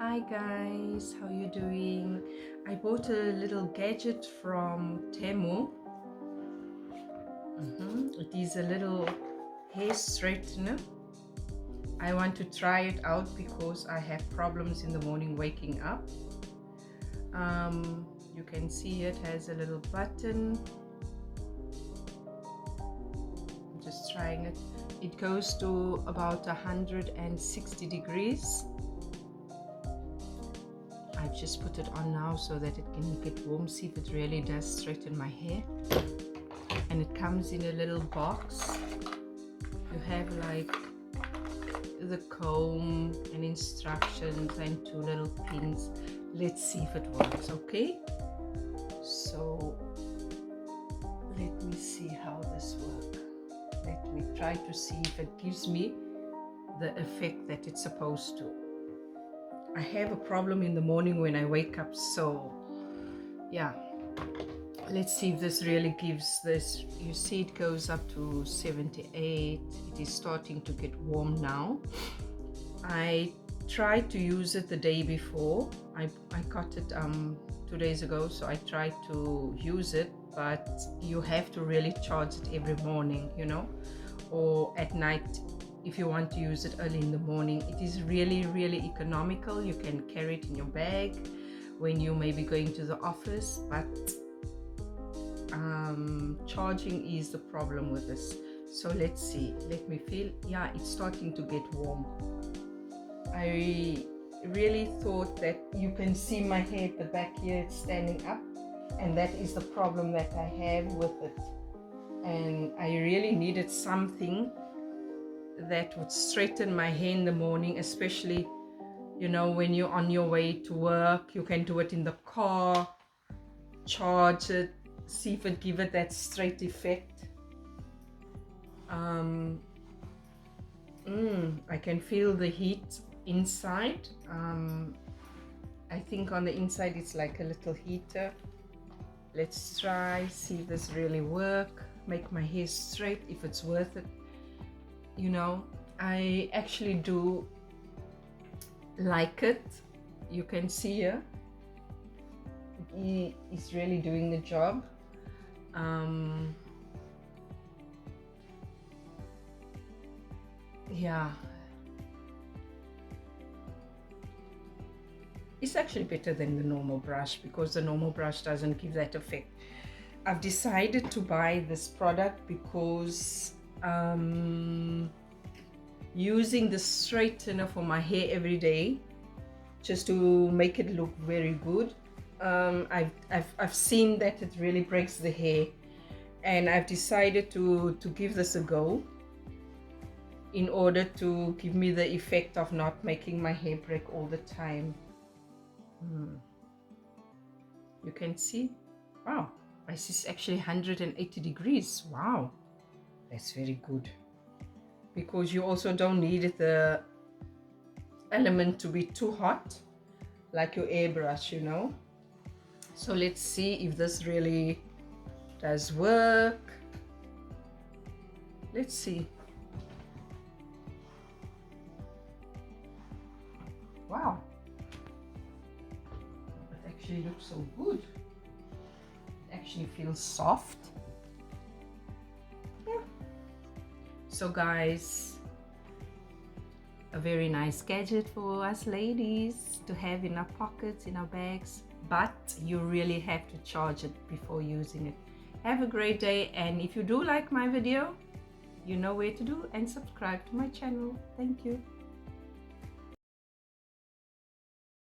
Hi guys, how you doing? I bought a little gadget from Temu. It is a little hair straightener. I want to try it out because I have problems in the morning waking up. You can see it has a little button. I'm just trying it. It goes to about 160 degrees. I've just put it on now so that it can get warm, see if it really does straighten my hair. And it comes in a little box. You have like the comb and instructions and two little pins. Let's see if it works, okay? So let me see how this works. Let me try to see if it gives me the effect that it's supposed to. I have a problem in the morning when I wake up, so yeah, let's see if this really gives this. You see it goes up to 78. It is starting to get warm now. I tried to use it the day before. I got it 2 days ago, so I tried to use it, but you have to really charge it every morning, you know, or at night if you want to use it early in the morning. It is really economical. You can carry it in your bag when you may be going to the office, but charging is the problem with this. So let's see, let me feel. Yeah, it's starting to get warm. I really thought that you can see my hair at the back here, it's standing up, and that is the problem that I have with it. And I really needed something that would straighten my hair in the morning, especially, you know, when you're on your way to work. You can do it in the car, charge it, see if it give it that straight effect. I can feel the heat inside. I think on the inside it's like a little heater. Let's try, see if this really work, make my hair straight, if it's worth it. You know, I actually do like it. You can see here, it's really doing the job. Yeah, it's actually better than the normal brush because the normal brush doesn't give that effect. I've decided to buy this product because using the straightener for my hair every day just to make it look very good, I've seen that it really breaks the hair, and I've decided to give this a go in order to give me the effect of not making my hair break all the time. You can see, wow, this is actually 180 degrees. Wow, that's very good, because you also don't need the element to be too hot like your airbrush, you know. So let's see if this really does work. Let's see. Wow, it actually looks so good. It actually feels soft. Yeah. So guys, a very nice gadget for us ladies to have in our pockets, in our bags, but you really have to charge it before using it. Have a great day, and if you do like my video, you know where to do, and subscribe to my channel. Thank you.